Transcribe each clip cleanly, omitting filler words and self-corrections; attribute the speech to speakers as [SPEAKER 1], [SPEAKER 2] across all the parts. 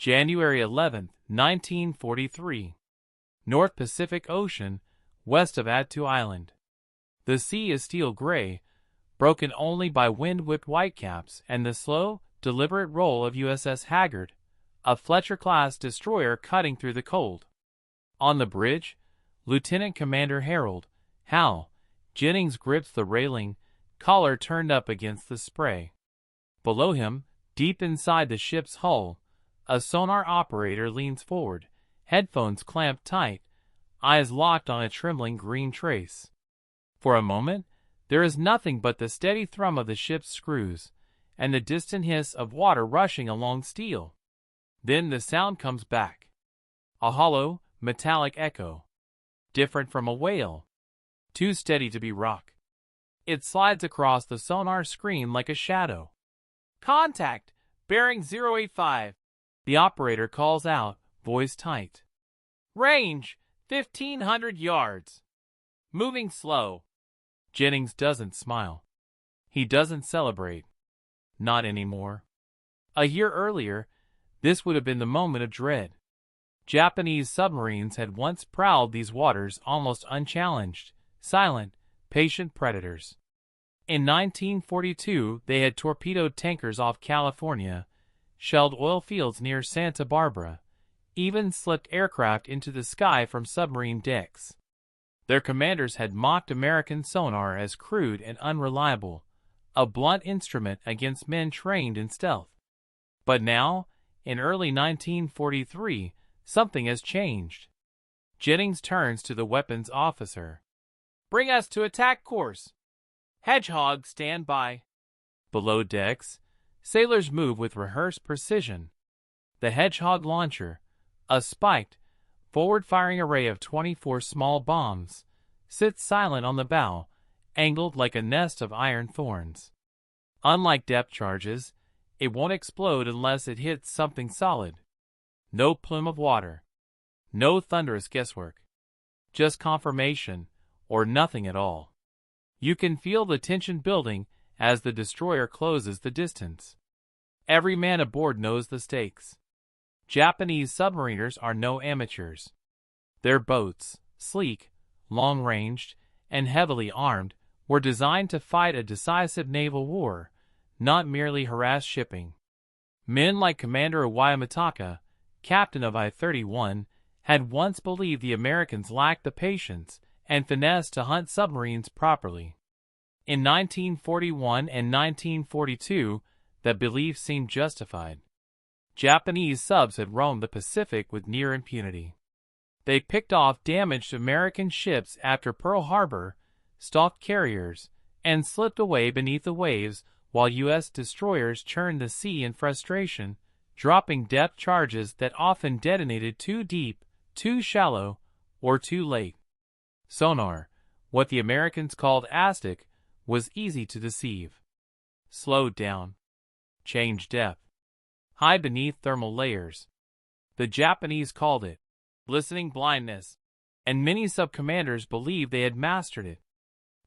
[SPEAKER 1] January 11, 1943. North Pacific Ocean, west of Attu Island. The sea is steel gray, broken only by wind-whipped whitecaps and the slow, deliberate roll of USS Haggard, a Fletcher-class destroyer cutting through the cold. On the bridge, Lieutenant Commander Harold Hal Jennings grips the railing, collar turned up against the spray. Below him, deep inside the ship's hull, a sonar operator leans forward, headphones clamped tight, eyes locked on a trembling green trace. For a moment, there is nothing but the steady thrum of the ship's screws, and the distant hiss of water rushing along steel. Then the sound comes back. A hollow, metallic echo. Different from a wail. Too steady to be rock. It slides across the sonar screen like a shadow. "Contact! Bearing 085. The operator calls out, voice tight. "Range, 1,500 yards. Moving slow." Jennings doesn't smile. He doesn't celebrate. Not anymore. A year earlier, this would have been the moment of dread. Japanese submarines had once prowled these waters almost unchallenged, silent, patient predators. In 1942, they had torpedoed tankers off California, shelled oil fields near Santa Barbara, even slipped aircraft into the sky from submarine decks. Their commanders had mocked American sonar as crude and unreliable, a blunt instrument against men trained in stealth. But now, in early 1943, something has changed. Jennings turns to the weapons officer. "Bring us to attack course. Hedgehog, stand by." Below decks, sailors move with rehearsed precision. The Hedgehog launcher, a spiked, forward-firing array of 24 small bombs, sits silent on the bow, angled like a nest of iron thorns. Unlike depth charges, it won't explode unless it hits something solid. No plume of water. No thunderous guesswork. Just confirmation, or nothing at all. You can feel the tension building as the destroyer closes the distance. Every man aboard knows the stakes. Japanese submariners are no amateurs. Their boats, sleek, long-ranged, and heavily armed, were designed to fight a decisive naval war, not merely harass shipping. Men like Commander Iwayamataka, captain of I-31, had once believed the Americans lacked the patience and finesse to hunt submarines properly. In 1941 and 1942, that belief seemed justified. Japanese subs had roamed the Pacific with near impunity. They picked off damaged American ships after Pearl Harbor, stalked carriers, and slipped away beneath the waves while U.S. destroyers churned the sea in frustration, dropping depth charges that often detonated too deep, too shallow, or too late. Sonar, what the Americans called ASTIC, was easy to deceive. Slowed down. Changed depth. High beneath thermal layers. The Japanese called it listening blindness, and many sub-commanders believed they had mastered it.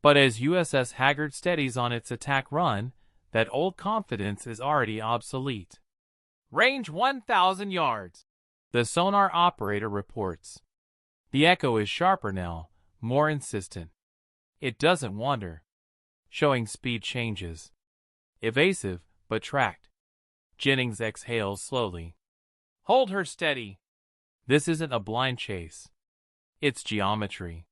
[SPEAKER 1] But as USS Haggard steadies on its attack run, that old confidence is already obsolete. "Range 1,000 yards," the sonar operator reports. The echo is sharper now, more insistent. It doesn't wander. Showing speed changes. Evasive, but tracked. Jennings exhales slowly. "Hold her steady." This isn't a blind chase. It's geometry.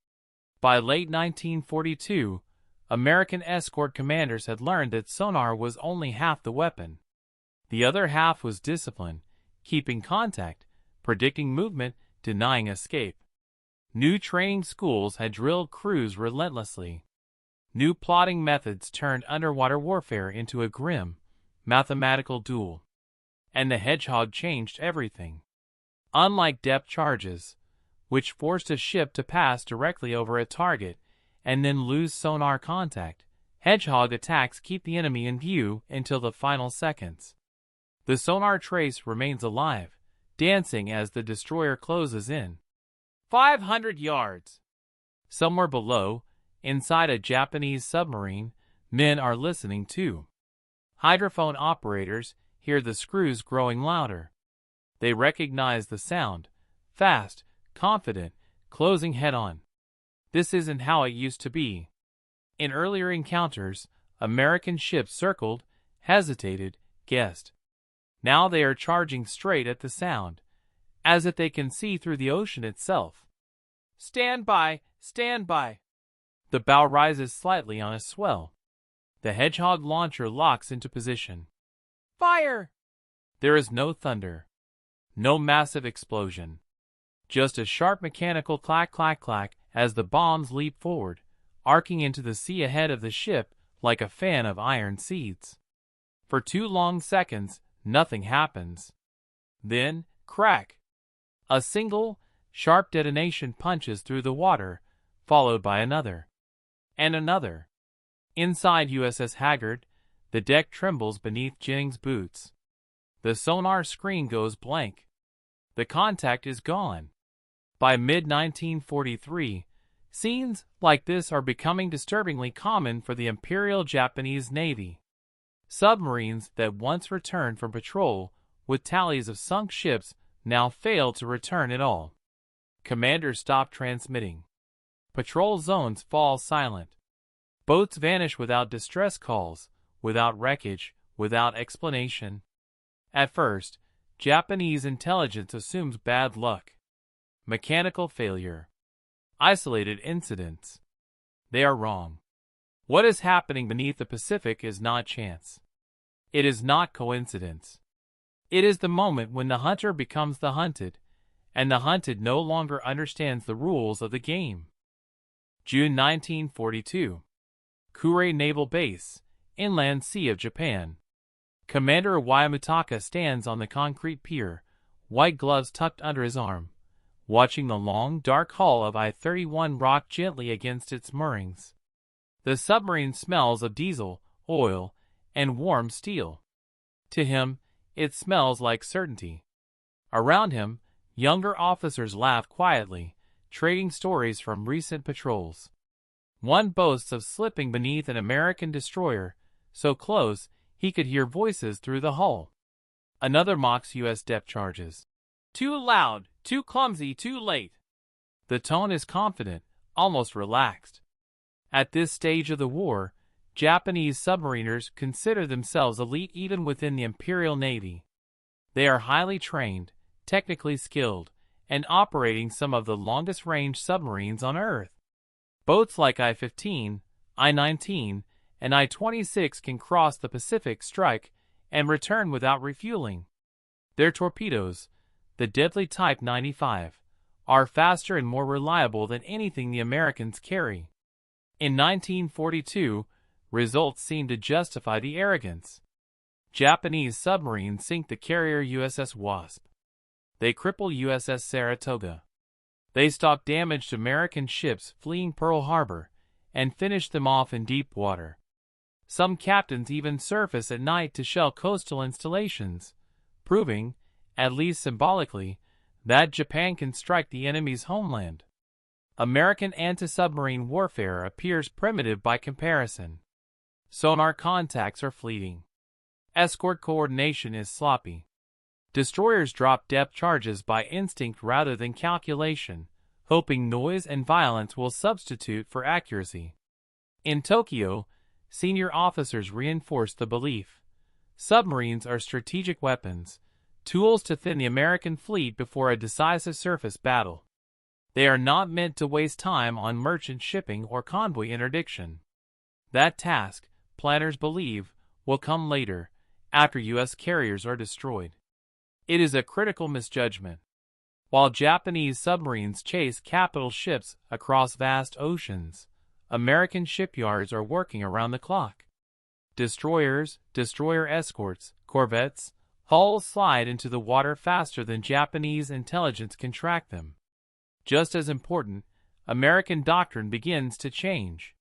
[SPEAKER 1] By late 1942, American escort commanders had learned that sonar was only half the weapon. The other half was discipline, keeping contact, predicting movement, denying escape. New training schools had drilled crews relentlessly. New plotting methods turned underwater warfare into a grim, mathematical duel. And the Hedgehog changed everything. Unlike depth charges, which forced a ship to pass directly over a target and then lose sonar contact, Hedgehog attacks keep the enemy in view until the final seconds. The sonar trace remains alive, dancing as the destroyer closes in. 500 yards. Somewhere below, inside a Japanese submarine, men are listening too. Hydrophone operators hear the screws growing louder. They recognize the sound, fast, confident, closing head-on. This isn't how it used to be. In earlier encounters, American ships circled, hesitated, guessed. Now they are charging straight at the sound, as if they can see through the ocean itself. Stand by! Stand by! The bow rises slightly on a swell. The Hedgehog launcher locks into position. Fire! There is no thunder. No massive explosion. Just a sharp mechanical clack clack clack as the bombs leap forward, arcing into the sea ahead of the ship like a fan of iron seeds. For 2 long seconds, nothing happens. Then, crack! A single, sharp detonation punches through the water, followed by another. And another. Inside USS Haggard, the deck trembles beneath Jennings' boots. The sonar screen goes blank. The contact is gone. By mid-1943, scenes like this are becoming disturbingly common for the Imperial Japanese Navy. Submarines that once returned from patrol with tallies of sunk ships now fail to return at all. Commanders stop transmitting. Patrol zones fall silent. Boats vanish without distress calls, without wreckage, without explanation. At first, Japanese intelligence assumes bad luck. Mechanical failure. Isolated incidents. They are wrong. What is happening beneath the Pacific is not chance. It is not coincidence. It is the moment when the hunter becomes the hunted, and the hunted no longer understands the rules of the game. June 1942. Kure Naval Base, Inland Sea of Japan. Commander Waiamutaka stands on the concrete pier, white gloves tucked under his arm, watching the long, dark hull of I-31 rock gently against its moorings. The submarine smells of diesel, oil, and warm steel. To him, it smells like certainty. Around him, younger officers laugh quietly, trading stories from recent patrols. One boasts of slipping beneath an American destroyer, so close he could hear voices through the hull. Another mocks U.S. depth charges. Too loud, too clumsy, too late. The tone is confident, almost relaxed. At this stage of the war, Japanese submariners consider themselves elite even within the Imperial Navy. They are highly trained, technically skilled, and operating some of the longest-range submarines on Earth. Boats like I-15, I-19, and I-26 can cross the Pacific, strike, and return without refueling. Their torpedoes, the deadly Type 95, are faster and more reliable than anything the Americans carry. In 1942, results seem to justify the arrogance. Japanese submarines sink the carrier USS Wasp. They cripple USS Saratoga. They stalk damaged American ships fleeing Pearl Harbor and finish them off in deep water. Some captains even surface at night to shell coastal installations, proving, at least symbolically, that Japan can strike the enemy's homeland. American anti-submarine warfare appears primitive by comparison. Sonar contacts are fleeting. Escort coordination is sloppy. Destroyers drop depth charges by instinct rather than calculation, hoping noise and violence will substitute for accuracy. In Tokyo, senior officers reinforce the belief. Submarines are strategic weapons, tools to thin the American fleet before a decisive surface battle. They are not meant to waste time on merchant shipping or convoy interdiction. That task, planners believe, will come later, after U.S. carriers are destroyed. It is a critical misjudgment. While Japanese submarines chase capital ships across vast oceans, American shipyards are working around the clock. Destroyers, destroyer escorts, corvettes, hulls slide into the water faster than Japanese intelligence can track them. Just as important, American doctrine begins to change.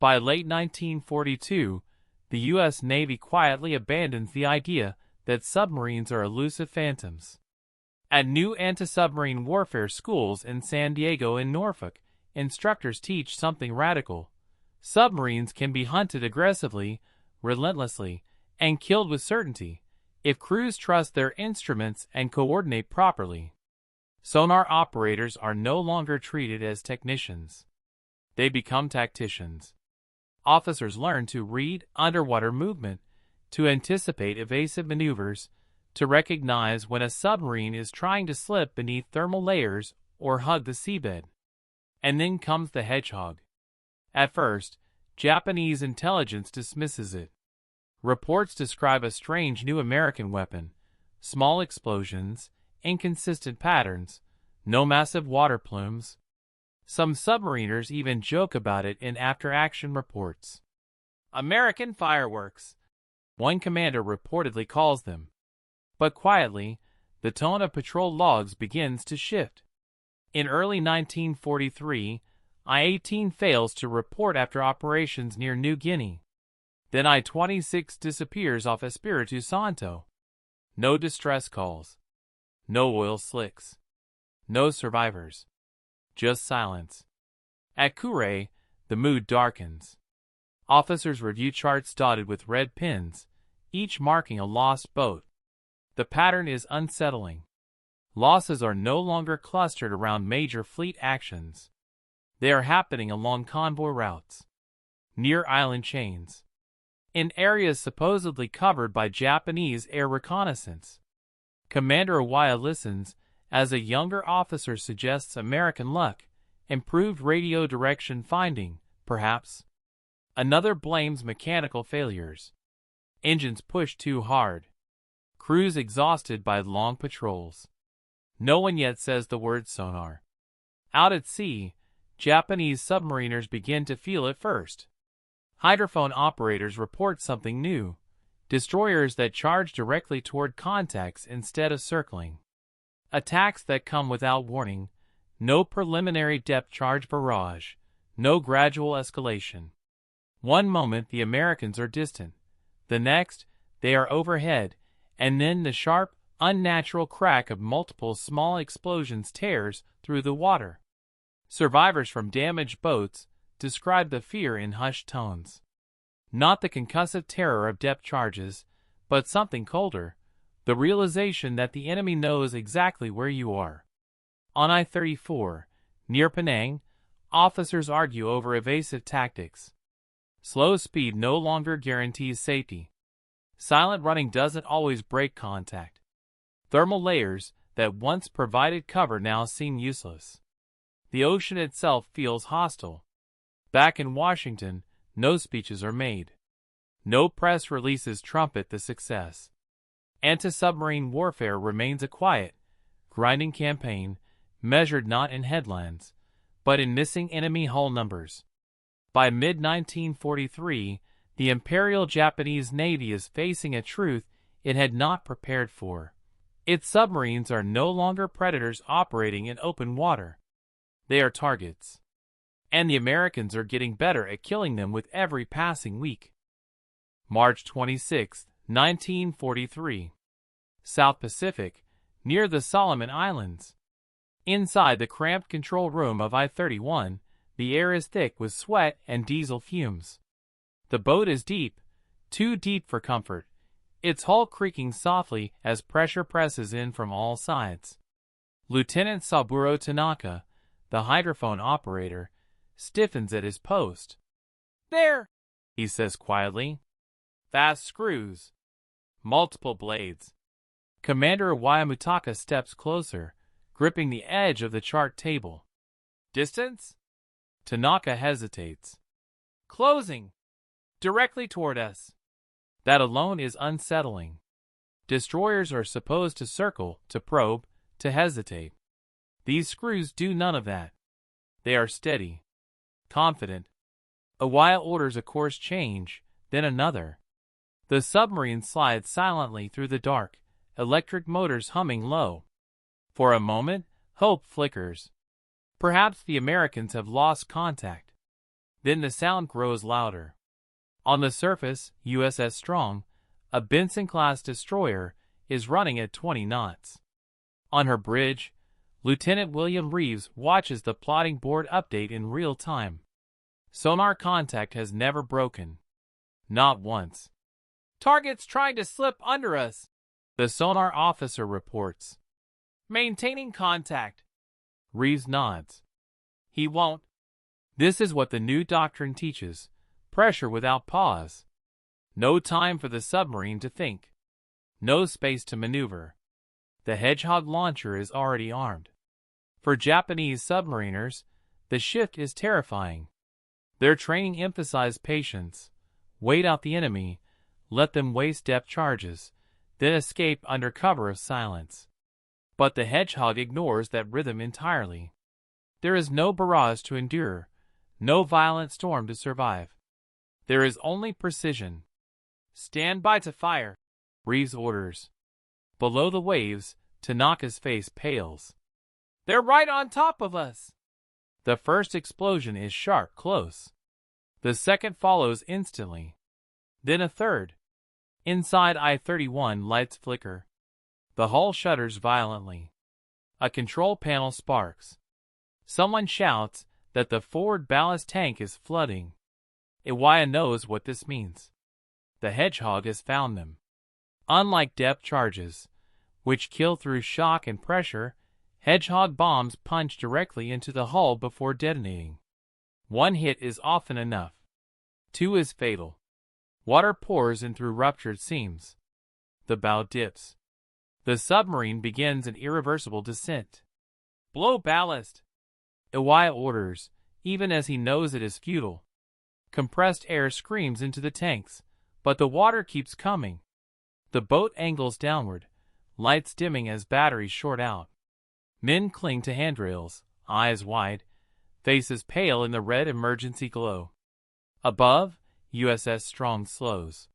[SPEAKER 1] By late 1942, the U.S. Navy quietly abandons the idea that submarines are elusive phantoms. At new anti-submarine warfare schools in San Diego and Norfolk, instructors teach something radical. Submarines can be hunted aggressively, relentlessly, and killed with certainty, if crews trust their instruments and coordinate properly. Sonar operators are no longer treated as technicians. They become tacticians. Officers learn to read underwater movement, to anticipate evasive maneuvers, to recognize when a submarine is trying to slip beneath thermal layers or hug the seabed. And then comes the Hedgehog. At first, Japanese intelligence dismisses it. Reports describe a strange new American weapon, small explosions, inconsistent patterns, no massive water plumes. Some submariners even joke about it in after-action reports. American fireworks, one commander reportedly calls them. But quietly, the tone of patrol logs begins to shift. In early 1943, I-18 fails to report after operations near New Guinea. Then I-26 disappears off Espiritu Santo. No distress calls. No oil slicks. No survivors. Just silence. At Kure, the mood darkens. Officers review charts dotted with red pins, each marking a lost boat. The pattern is unsettling. Losses are no longer clustered around major fleet actions. They are happening along convoy routes, near island chains, in areas supposedly covered by Japanese air reconnaissance. Commander Iwaya listens as a younger officer suggests American luck, improved radio direction finding, perhaps. Another blames mechanical failures. Engines pushed too hard. Crews exhausted by long patrols. No one yet says the word sonar. Out at sea, Japanese submariners begin to feel it first. Hydrophone operators report something new. Destroyers that charge directly toward contacts instead of circling. Attacks that come without warning. No preliminary depth charge barrage. No gradual escalation. One moment the Americans are distant. The next, they are overhead, and then the sharp, unnatural crack of multiple small explosions tears through the water. Survivors from damaged boats describe the fear in hushed tones. Not the concussive terror of depth charges, but something colder, the realization that the enemy knows exactly where you are. On I-34, near Penang, officers argue over evasive tactics. Slow speed no longer guarantees safety. Silent running doesn't always break contact. Thermal layers that once provided cover now seem useless. The ocean itself feels hostile. Back in Washington, no speeches are made. No press releases trumpet the success. Anti-submarine warfare remains a quiet, grinding campaign, measured not in headlines, but in missing enemy hull numbers. By mid-1943, the Imperial Japanese Navy is facing a truth it had not prepared for. Its submarines are no longer predators operating in open water. They are targets. And the Americans are getting better at killing them with every passing week. March 26, 1943. South Pacific, near the Solomon Islands. Inside the cramped control room of I-31, the air is thick with sweat and diesel fumes. The boat is deep, too deep for comfort, its hull creaking softly as pressure presses in from all sides. Lieutenant Saburo Tanaka, the hydrophone operator, stiffens at his post. "There," he says quietly. "Fast screws. Multiple blades." Commander Iwaya steps closer, gripping the edge of the chart table. "Distance?" Tanaka hesitates. "Closing. Directly toward us." That alone is unsettling. Destroyers are supposed to circle, to probe, to hesitate. These screws do none of that. They are steady, confident. Iwaya orders a course change, then another. The submarine slides silently through the dark, electric motors humming low. For a moment, hope flickers. Perhaps the Americans have lost contact. Then the sound grows louder. On the surface, USS Strong, a Benson-class destroyer, is running at 20 knots. On her bridge, Lieutenant William Reeves watches the plotting board update in real time. Sonar contact has never broken. Not once. "Target's trying to slip under us," The sonar officer reports. Maintaining contact. Reeves nods. He won't. This is what the new doctrine teaches. Pressure without pause. No time for the submarine to think. No space to maneuver. The Hedgehog launcher is already armed. For Japanese submariners, the shift is terrifying. Their training emphasized patience. Wait out the enemy, let them waste depth charges, then escape under cover of silence. But the Hedgehog ignores that rhythm entirely. There is no barrage to endure, no violent storm to survive. There is only precision. Stand by to fire, Reeves orders. Below the waves, Tanaka's face pales. They're right on top of us. The first explosion is sharp, close. The second follows instantly. Then a third. Inside I-31 lights flicker. The hull shudders violently. A control panel sparks. Someone shouts that the forward ballast tank is flooding. Iwaya knows what this means. The Hedgehog has found them. Unlike depth charges, which kill through shock and pressure, Hedgehog bombs punch directly into the hull before detonating. One hit is often enough. Two is fatal. Water pours in through ruptured seams. The bow dips. The submarine begins an irreversible descent. Blow ballast, Iwaya orders, even as he knows it is futile. Compressed air screams into the tanks, but the water keeps coming. The boat angles downward, lights dimming as batteries short out. Men cling to handrails, eyes wide, faces pale in the red emergency glow. Above, USS Strong slows.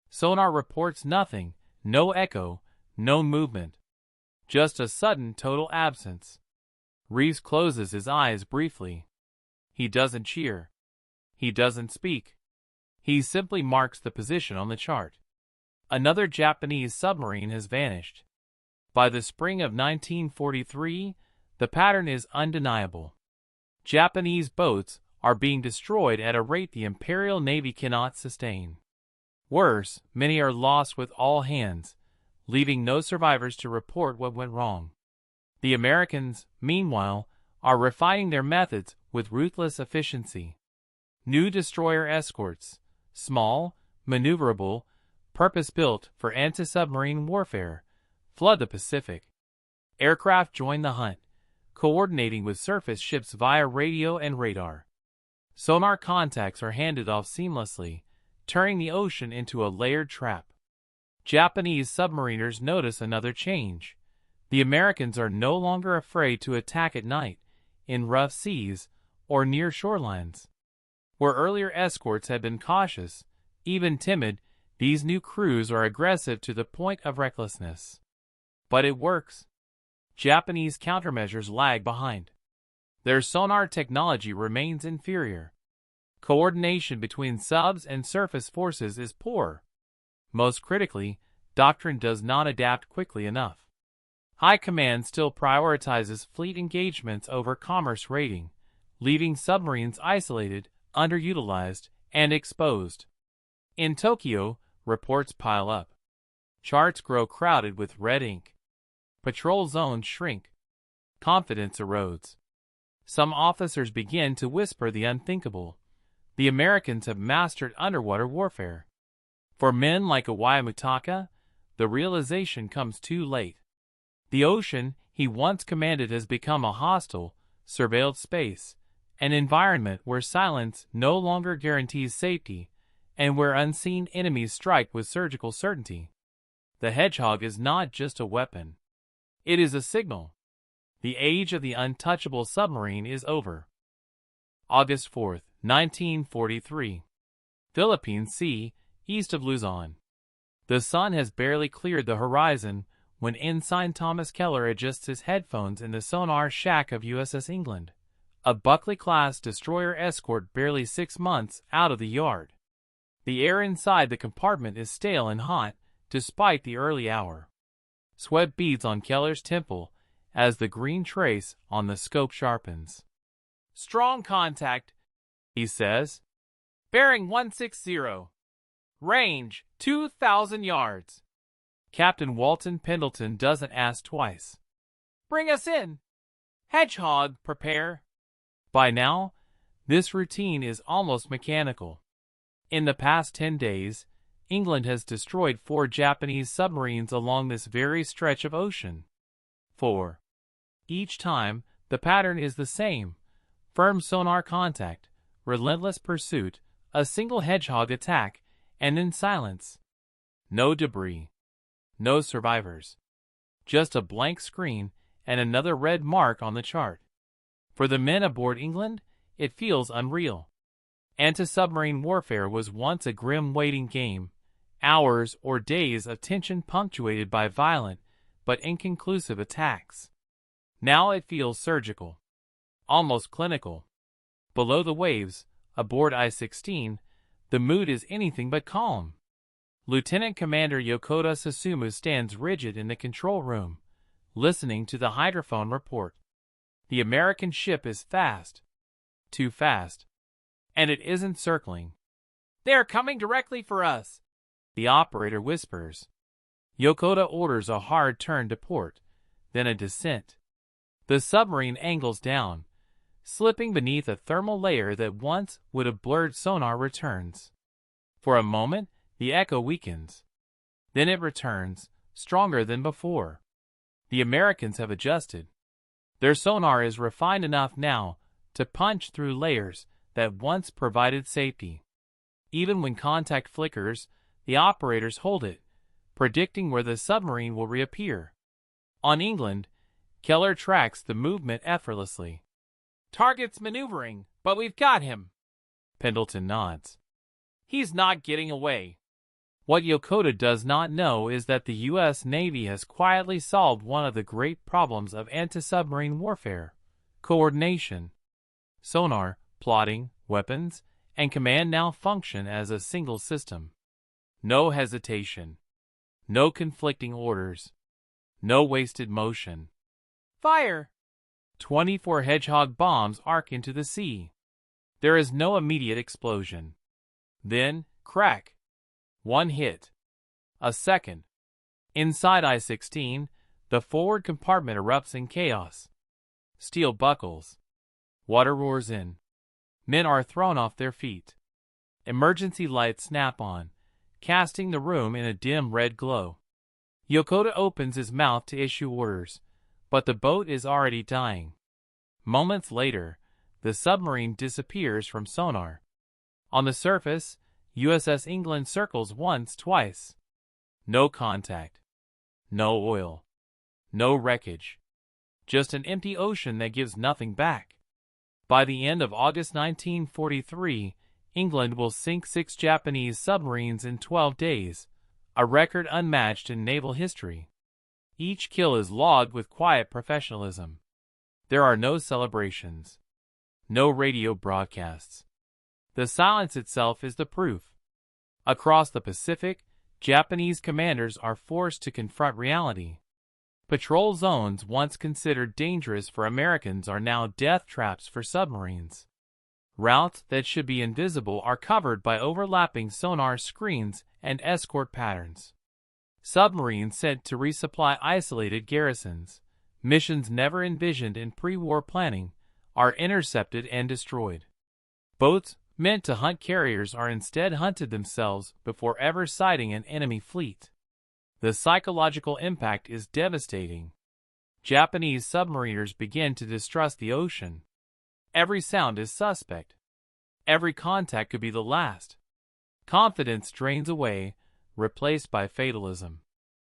[SPEAKER 1] Sonar reports nothing, no echo, no movement. Just a sudden total absence. Reeves closes his eyes briefly. He doesn't cheer. He doesn't speak. He simply marks the position on the chart. Another Japanese submarine has vanished. By the spring of 1943, the pattern is undeniable. Japanese boats are being destroyed at a rate the Imperial Navy cannot sustain. Worse, many are lost with all hands, leaving no survivors to report what went wrong. The Americans, meanwhile, are refining their methods with ruthless efficiency. New destroyer escorts, small, maneuverable, purpose-built for anti-submarine warfare, flood the Pacific. Aircraft join the hunt, coordinating with surface ships via radio and radar. Sonar contacts are handed off seamlessly, turning the ocean into a layered trap. Japanese submariners notice another change. The Americans are no longer afraid to attack at night, in rough seas, or near shorelines. Where earlier escorts had been cautious, even timid, these new crews are aggressive to the point of recklessness. But it works. Japanese countermeasures lag behind. Their sonar technology remains inferior. Coordination between subs and surface forces is poor. Most critically, doctrine does not adapt quickly enough. High Command still prioritizes fleet engagements over commerce raiding, leaving submarines isolated, underutilized, and exposed. In Tokyo, reports pile up. Charts grow crowded with red ink. Patrol zones shrink. Confidence erodes. Some officers begin to whisper the unthinkable. The Americans have mastered underwater warfare. For men like Iwaya, the realization comes too late. The ocean he once commanded has become a hostile, surveilled space, an environment where silence no longer guarantees safety, and where unseen enemies strike with surgical certainty. The Hedgehog is not just a weapon. It is a signal. The age of the untouchable submarine is over. August 4, 1943. Philippine Sea, east of Luzon. The sun has barely cleared the horizon when Ensign Thomas Keller adjusts his headphones in the sonar shack of USS England, a Buckley-class destroyer escort barely 6 months out of the yard. The air inside the compartment is stale and hot, despite the early hour. Sweat beads on Keller's temple as the green trace on the scope sharpens. "Strong contact," he says. "Bearing 160. Range 2,000 yards." Captain Walton Pendleton doesn't ask twice. "Bring us in. Hedgehog, prepare." By now, this routine is almost mechanical. In the past 10 days, England has destroyed 4 Japanese submarines along this very stretch of ocean. 4. Each time, the pattern is the same: firm sonar contact, relentless pursuit, a single Hedgehog attack, and then silence. No debris. No survivors. Just a blank screen and another red mark on the chart. For the men aboard England, it feels unreal. Anti-submarine warfare was once a grim waiting game, hours or days of tension punctuated by violent but inconclusive attacks. Now it feels surgical, almost clinical. Below the waves, aboard I-16, the mood is anything but calm. Lieutenant Commander Yokota Susumu stands rigid in the control room, listening to the hydrophone report. The American ship is fast. Too fast. And it isn't circling. "They are coming directly for us," the operator whispers. Yokota orders a hard turn to port, then a descent. The submarine angles down, slipping beneath a thermal layer that once would have blurred sonar returns. For a moment, the echo weakens. Then it returns, stronger than before. The Americans have adjusted. Their sonar is refined enough now to punch through layers that once provided safety. Even when contact flickers, the operators hold it, predicting where the submarine will reappear. On England, Keller tracks the movement effortlessly. "Target's maneuvering, but we've got him." Pendleton nods. "He's not getting away." What Yokota does not know is that the U.S. Navy has quietly solved one of the great problems of anti-submarine warfare: coordination. Sonar, plotting, weapons, and command now function as a single system. No hesitation. No conflicting orders. No wasted motion. "Fire!" 24 Hedgehog bombs arc into the sea. There is no immediate explosion. Then, crack. One hit. A second. Inside I-16, the forward compartment erupts in chaos. Steel buckles. Water roars in. Men are thrown off their feet. Emergency lights snap on, casting the room in a dim red glow. Yokota opens his mouth to issue orders, but the boat is already dying. Moments later, the submarine disappears from sonar. On the surface, USS England circles once, twice. No contact. No oil. No wreckage. Just an empty ocean that gives nothing back. By the end of August 1943, England will sink 6 Japanese submarines in 12 days, a record unmatched in naval history. Each kill is logged with quiet professionalism. There are no celebrations. No radio broadcasts. The silence itself is the proof. Across the Pacific, Japanese commanders are forced to confront reality. Patrol zones once considered dangerous for Americans are now death traps for submarines. Routes that should be invisible are covered by overlapping sonar screens and escort patterns. Submarines sent to resupply isolated garrisons, missions never envisioned in pre-war planning, are intercepted and destroyed. Boats meant to hunt carriers are instead hunted themselves before ever sighting an enemy fleet. The psychological impact is devastating. Japanese submariners begin to distrust the ocean. Every sound is suspect. Every contact could be the last. Confidence drains away, replaced by fatalism.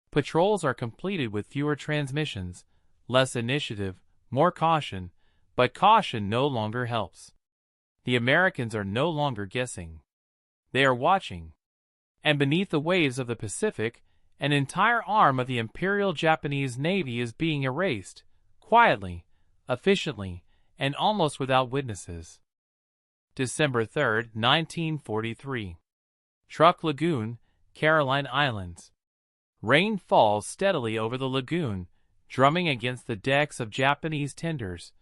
[SPEAKER 1] Patrols are completed with fewer transmissions, less initiative, more caution, but caution no longer helps. The Americans are no longer guessing. They are watching. And beneath the waves of the Pacific, an entire arm of the Imperial Japanese Navy is being erased, quietly, efficiently, and almost without witnesses. December 3, 1943. Truk Lagoon, Caroline Islands. Rain falls steadily over the lagoon, drumming against the decks of Japanese tenders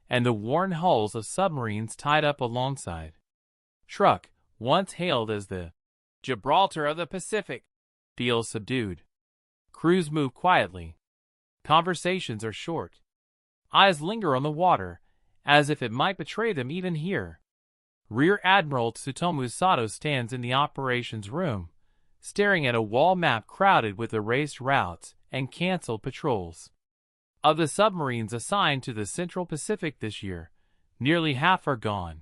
[SPEAKER 1] and the worn hulls of submarines tied up alongside. Truk, once hailed as the Gibraltar of the Pacific, feels subdued. Crews move quietly. Conversations are short. Eyes linger on the water, as if it might betray them even here. Rear Admiral Tsutomu Sato stands in the operations room, staring at a wall map crowded with erased routes and canceled patrols. Of the submarines assigned to the Central Pacific this year, nearly half are gone.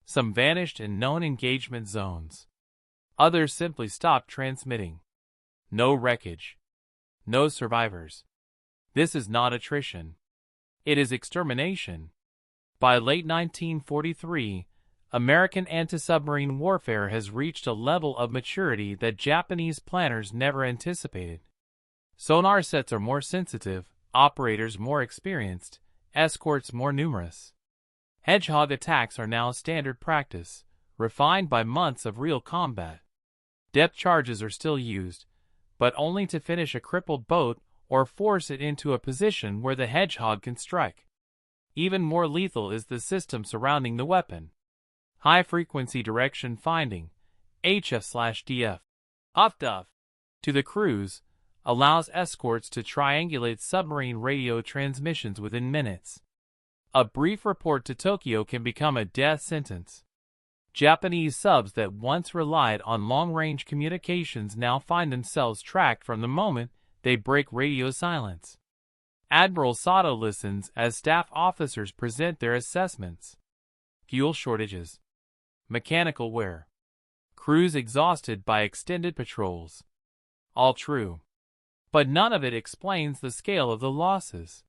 [SPEAKER 1] Some vanished in known engagement zones. Others simply stopped transmitting. No wreckage. No survivors. This is not attrition. It is extermination. By late 1943, American anti-submarine warfare has reached a level of maturity that Japanese planners never anticipated. Sonar sets are more sensitive, operators more experienced, escorts more numerous. Hedgehog attacks are now standard practice, refined by months of real combat. Depth charges are still used, but only to finish a crippled boat or force it into a position where the Hedgehog can strike. Even more lethal is the system surrounding the weapon. High-frequency direction finding, HF/DF, UFDUF, to the crews, allows escorts to triangulate submarine radio transmissions within minutes. A brief report to Tokyo can become a death sentence. Japanese subs that once relied on long-range communications now find themselves tracked from the moment they break radio silence. Admiral Sato listens as staff officers present their assessments. Fuel shortages. Mechanical wear. Crews exhausted by extended patrols. All true. But none of it explains the scale of the losses.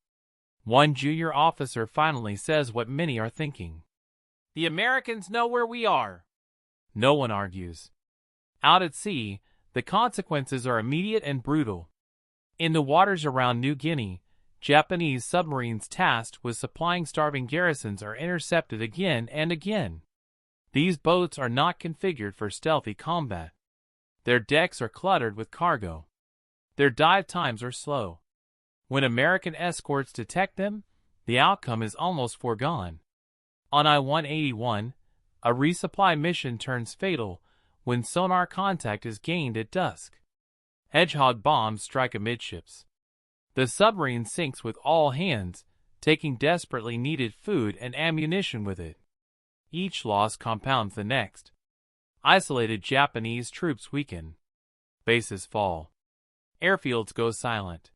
[SPEAKER 1] One junior officer finally says what many are thinking. The Americans know where we are. No one argues. Out at sea, the consequences are immediate and brutal. In the waters around New Guinea, Japanese submarines tasked with supplying starving garrisons are intercepted again and again. These boats are not configured for stealthy combat. Their decks are cluttered with cargo. Their dive times are slow. When American escorts detect them, the outcome is almost foregone. On I-181, a resupply mission turns fatal when sonar contact is gained at dusk. Hedgehog bombs strike amidships. The submarine sinks with all hands, taking desperately needed food and ammunition with it. Each loss compounds the next. Isolated Japanese troops weaken. Bases fall. Airfields go silent.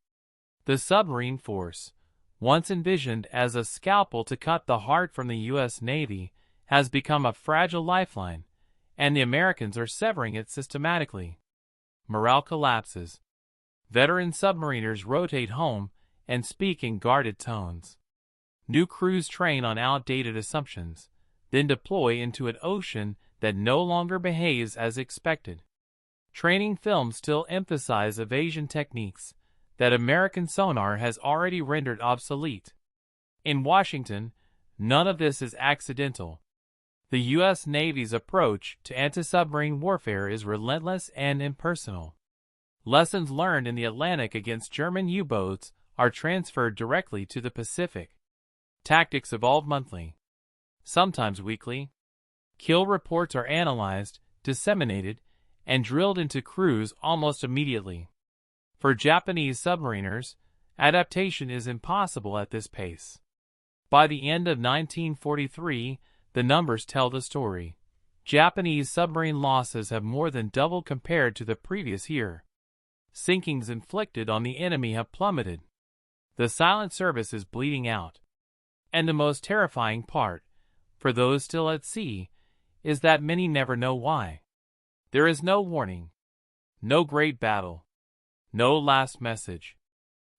[SPEAKER 1] The submarine force, once envisioned as a scalpel to cut the heart from the U.S. Navy, has become a fragile lifeline, and the Americans are severing it systematically. Morale collapses. Veteran submariners rotate home and speak in guarded tones. New crews train on outdated assumptions, then deploy into an ocean that no longer behaves as expected. Training films still emphasize evasion techniques that American sonar has already rendered obsolete. In Washington, none of this is accidental. The U.S. Navy's approach to anti-submarine warfare is relentless and impersonal. Lessons learned in the Atlantic against German U-boats are transferred directly to the Pacific. Tactics evolve monthly, sometimes weekly. Kill reports are analyzed, disseminated, and drilled into crews almost immediately. For Japanese submariners, adaptation is impossible at this pace. By the end of 1943, the numbers tell the story. Japanese submarine losses have more than doubled compared to the previous year. Sinkings inflicted on the enemy have plummeted. The silent service is bleeding out. And the most terrifying part, for those still at sea, is that many never know why. There is no warning. No great battle. No last message.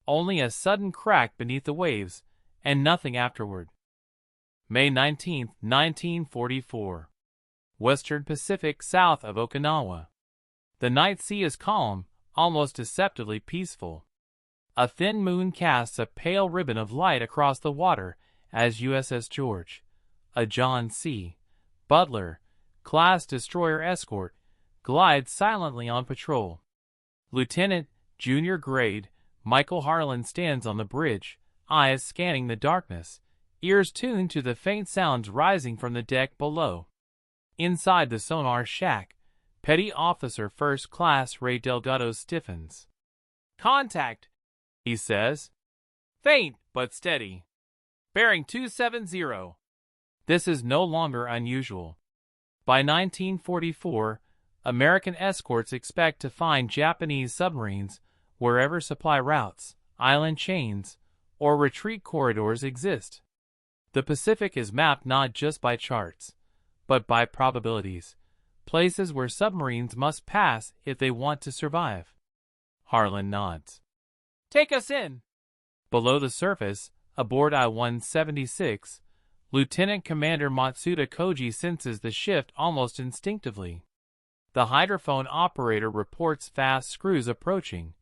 [SPEAKER 1] Only a sudden crack beneath the waves, and nothing afterward. May 19, 1944. Western Pacific south of Okinawa. The night sea is calm, almost deceptively peaceful. A thin moon casts a pale ribbon of light across the water as USS George, a John C. Butler class destroyer escort, glides silently on patrol. Lieutenant, junior grade, Michael Harlan stands on the bridge, eyes scanning the darkness, ears tuned to the faint sounds rising from the deck below. Inside the sonar shack, Petty Officer First Class Ray Delgado stiffens. Contact, he says. Faint but steady. Bearing 270. This is no longer unusual. By 1944, American escorts expect to find Japanese submarines wherever supply routes, island chains, or retreat corridors exist. The Pacific is mapped not just by charts, but by probabilities, places where submarines must pass if they want to survive. Harlan nods. Take us in. Below the surface, aboard I-176, Lieutenant Commander Matsuda Koji senses the shift almost instinctively. The hydrophone operator reports fast screws approaching,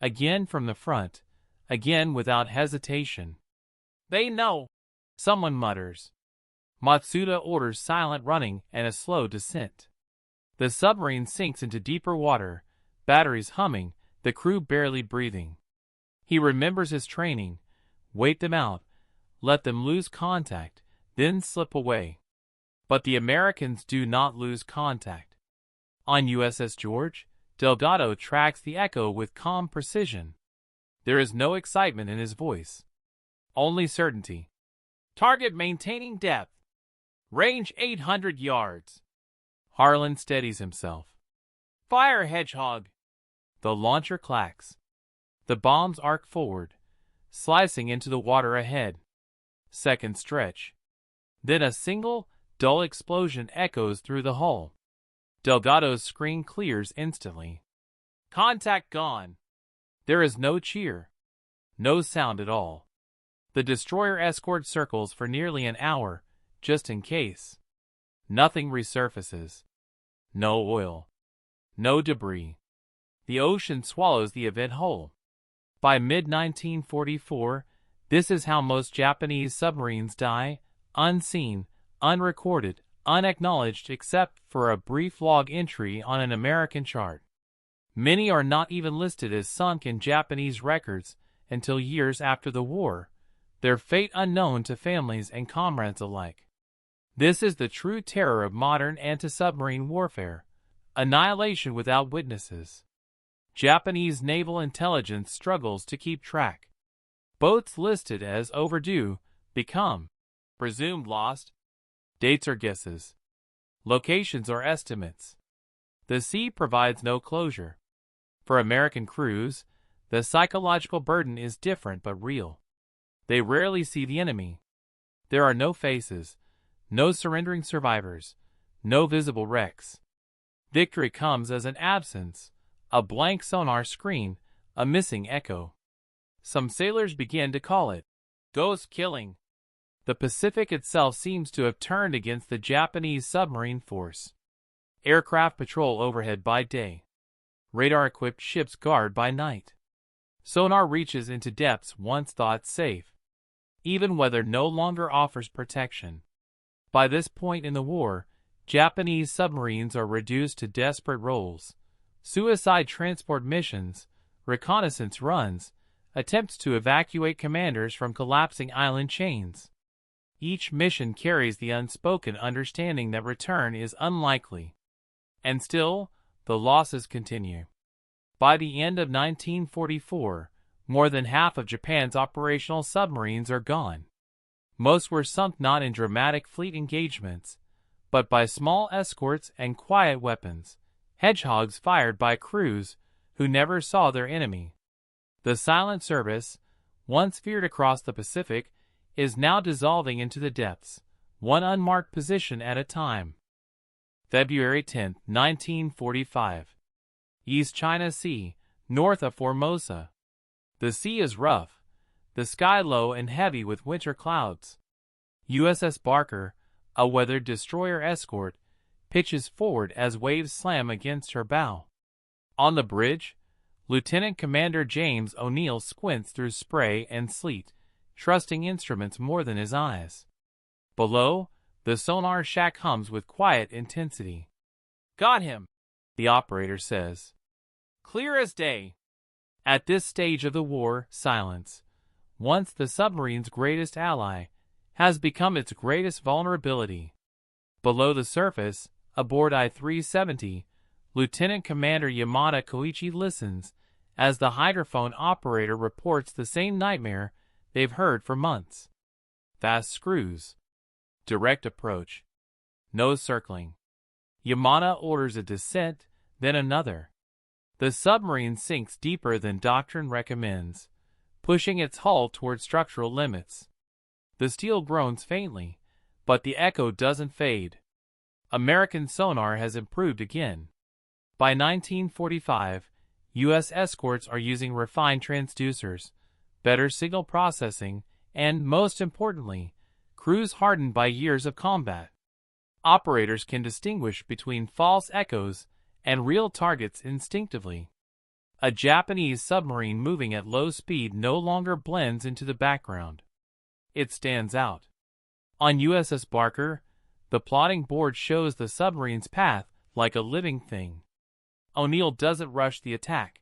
[SPEAKER 1] again from the front, again without hesitation. They know, someone mutters. Matsuda orders silent running and a slow descent. The submarine sinks into deeper water, batteries humming, the crew barely breathing. He remembers his training: wait them out, let them lose contact, then slip away. But the Americans do not lose contact. On USS George, Delgado tracks the Echo with calm precision. There is no excitement in his voice. Only certainty. Target maintaining depth. Range 800 yards. Harlan steadies himself. Fire, Hedgehog. The launcher clacks. The bombs arc forward, slicing into the water ahead. Second stretch. Then a single, dull explosion echoes through the hull. Delgado's screen clears instantly. Contact gone. There is no cheer. No sound at all. The destroyer escort circles for nearly an hour, just in case. Nothing resurfaces. No oil. No debris. The ocean swallows the event whole. By mid-1944, this is how most Japanese submarines die, unseen, unrecorded, unacknowledged except for a brief log entry on an American chart. Many are not even listed as sunk in Japanese records until years after the war, their fate unknown to families and comrades alike. This is the true terror of modern anti-submarine warfare: annihilation without witnesses. Japanese naval intelligence struggles to keep track. Boats listed as overdue become presumed lost. Dates are guesses. Locations are estimates. The sea provides no closure. For American crews, the psychological burden is different but real. They rarely see the enemy. There are no faces, no surrendering survivors, no visible wrecks. Victory comes as an absence, a blank sonar screen, a missing echo. Some sailors begin to call it ghost killing. The Pacific itself seems to have turned against the Japanese submarine force. Aircraft patrol overhead by day. Radar-equipped ships guard by night. Sonar reaches into depths once thought safe. Even weather no longer offers protection. By this point in the war, Japanese submarines are reduced to desperate roles: suicide transport missions, reconnaissance runs, attempts to evacuate commanders from collapsing island chains. Each mission carries the unspoken understanding that return is unlikely. And still, the losses continue. By the end of 1944, more than half of Japan's operational submarines are gone. Most were sunk not in dramatic fleet engagements, but by small escorts and quiet weapons, hedgehogs fired by crews who never saw their enemy. The silent service, once feared across the Pacific, is now dissolving into the depths, one unmarked position at a time. February 10, 1945. East China Sea, north of Formosa. The sea is rough, the sky low and heavy with winter clouds. USS Barker, a weathered destroyer escort, pitches forward as waves slam against her bow. On the bridge, Lieutenant Commander James O'Neill squints through spray and sleet, trusting instruments more than his eyes. Below, the sonar shack hums with quiet intensity. Got him, the operator says. Clear as day. At this stage of the war, silence, once the submarine's greatest ally, has become its greatest vulnerability. Below the surface, aboard I-370, Lieutenant Commander Yamada Koichi listens as the hydrophone operator reports the same nightmare they've heard for months. Fast screws. Direct approach. No circling. Yamada orders a descent, then another. The submarine sinks deeper than doctrine recommends, pushing its hull toward structural limits. The steel groans faintly, but the echo doesn't fade. American sonar has improved again. By 1945, U.S. escorts are using refined transducers, better signal processing, and, most importantly, crews hardened by years of combat. Operators can distinguish between false echoes and real targets instinctively. A Japanese submarine moving at low speed no longer blends into the background. It stands out. On USS Barker, the plotting board shows the submarine's path like a living thing. O'Neill doesn't rush the attack.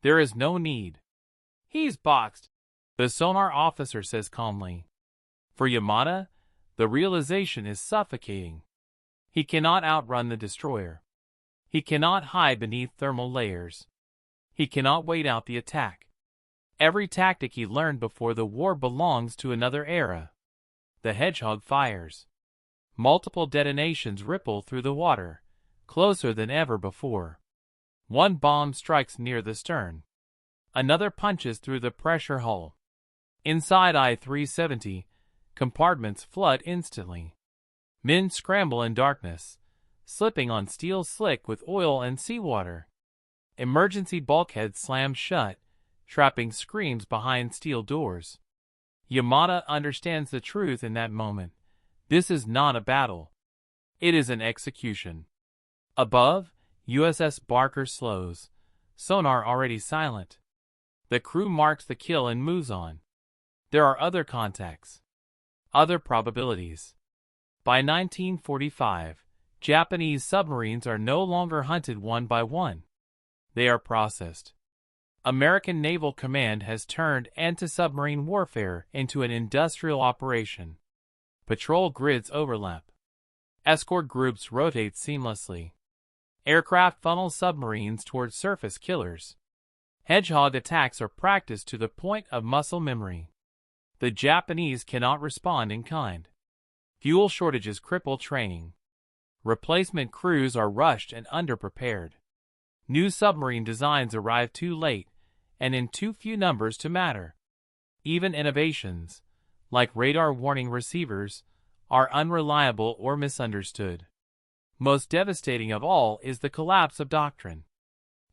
[SPEAKER 1] There is no need. He's boxed, the sonar officer says calmly. For Yamada, the realization is suffocating. He cannot outrun the destroyer. He cannot hide beneath thermal layers. He cannot wait out the attack. Every tactic he learned before the war belongs to another era. The Hedgehog fires. Multiple detonations ripple through the water, closer than ever before. One bomb strikes near the stern. Another punches through the pressure hull. Inside I-370, compartments flood instantly. Men scramble in darkness, slipping on steel slick with oil and seawater. Emergency bulkheads slam shut, trapping screams behind steel doors. Yamada understands the truth in that moment. This is not a battle. It is an execution. Above, USS Barker slows, sonar already silent. The crew marks the kill and moves on. There are other contacts. Other probabilities. By 1945, Japanese submarines are no longer hunted one by one. They are processed. American Naval Command has turned anti-submarine warfare into an industrial operation. Patrol grids overlap. Escort groups rotate seamlessly. Aircraft funnel submarines toward surface killers. Hedgehog attacks are practiced to the point of muscle memory. The Japanese cannot respond in kind. Fuel shortages cripple training. Replacement crews are rushed and underprepared. New submarine designs arrive too late and in too few numbers to matter. Even innovations, like radar warning receivers, are unreliable or misunderstood. Most devastating of all is the collapse of doctrine.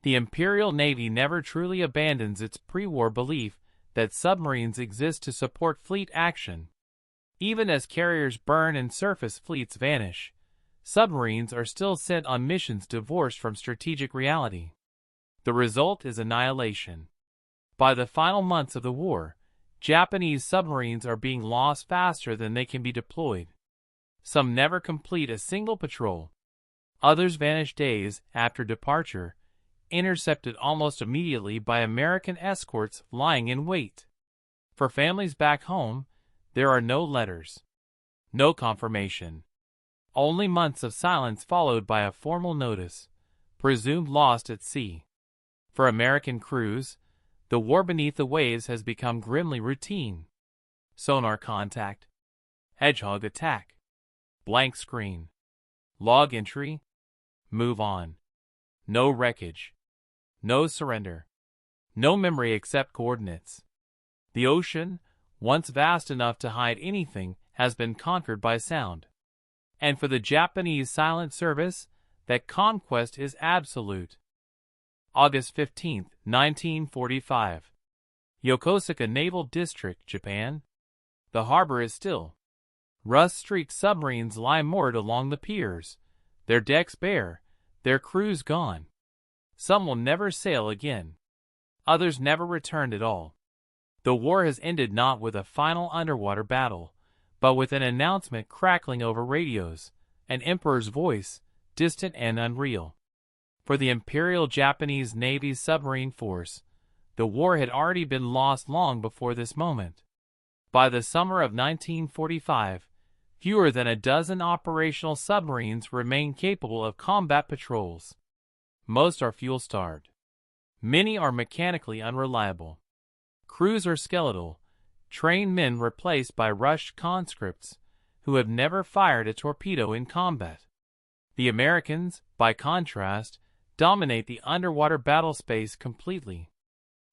[SPEAKER 1] The Imperial Navy never truly abandons its pre-war belief that submarines exist to support fleet action. Even as carriers burn and surface fleets vanish, submarines are still sent on missions divorced from strategic reality. The result is annihilation. By the final months of the war, Japanese submarines are being lost faster than they can be deployed. Some never complete a single patrol. Others vanish days after departure, intercepted almost immediately by American escorts lying in wait. For families back home, there are no letters. No confirmation. Only months of silence followed by a formal notice, presumed lost at sea. For American crews, the war beneath the waves has become grimly routine. Sonar contact. Hedgehog attack. Blank screen. Log entry. Move on. No wreckage. No surrender. No memory except coordinates. The ocean, once vast enough to hide anything, has been conquered by sound. And for the Japanese silent service, that conquest is absolute. August 15, 1945. Yokosuka Naval District, Japan. The harbor is still. Rust-streaked submarines lie moored along the piers, their decks bare, their crews gone. Some will never sail again. Others never returned at all. The war has ended not with a final underwater battle, but with an announcement crackling over radios, an emperor's voice, distant and unreal. For the Imperial Japanese Navy's submarine force, the war had already been lost long before this moment. By the summer of 1945, fewer than a dozen operational submarines remain capable of combat patrols. Most are fuel-starved. Many are mechanically unreliable. Crews are skeletal, trained men replaced by rushed conscripts who have never fired a torpedo in combat. The Americans, by contrast, dominate the underwater battle space completely.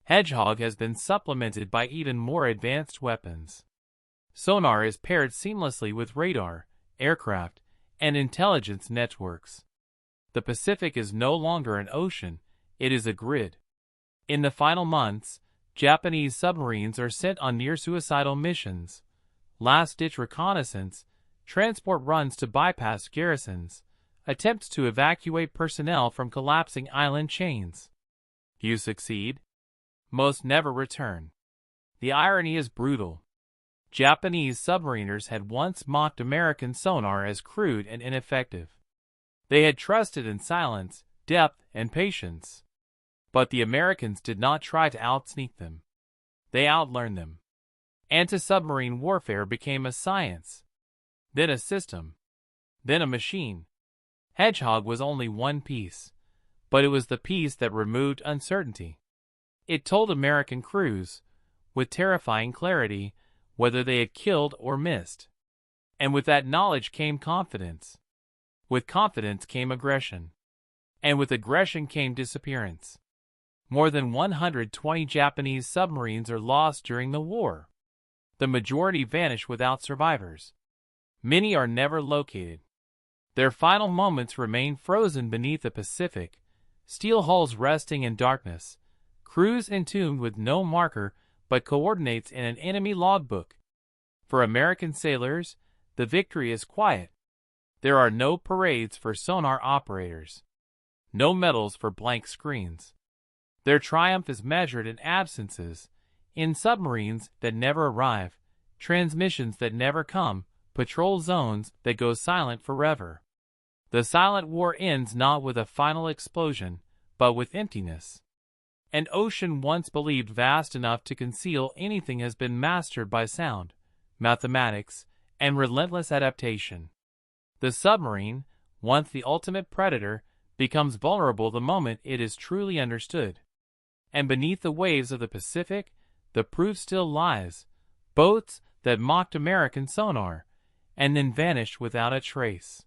[SPEAKER 1] Hedgehog has been supplemented by even more advanced weapons. Sonar is paired seamlessly with radar, aircraft, and intelligence networks. The Pacific is no longer an ocean, it is a grid. In the final months, Japanese submarines are sent on near-suicidal missions, last-ditch reconnaissance, transport runs to bypass garrisons, attempts to evacuate personnel from collapsing island chains. Few succeed. Most never return. The irony is brutal. Japanese submariners had once mocked American sonar as crude and ineffective. They had trusted in silence, depth, and patience. But the Americans did not try to outsneak them. They outlearned them. Anti-submarine warfare became a science, then a system, then a machine. Hedgehog was only one piece, but it was the piece that removed uncertainty. It told American crews, with terrifying clarity, whether they had killed or missed. And with that knowledge came confidence. With confidence came aggression. And with aggression came disappearance. More than 120 Japanese submarines are lost during the war. The majority vanish without survivors. Many are never located. Their final moments remain frozen beneath the Pacific, steel hulls resting in darkness, crews entombed with no marker but coordinates in an enemy logbook. For American sailors, the victory is quiet. There are no parades for sonar operators, no medals for blank screens. Their triumph is measured in absences, in submarines that never arrive, transmissions that never come, patrol zones that go silent forever. The silent war ends not with a final explosion, but with emptiness. An ocean once believed vast enough to conceal anything has been mastered by sound, mathematics, and relentless adaptation. The submarine, once the ultimate predator, becomes vulnerable the moment it is truly understood. And beneath the waves of the Pacific, the proof still lies, boats that mocked American sonar, and then vanished without a trace.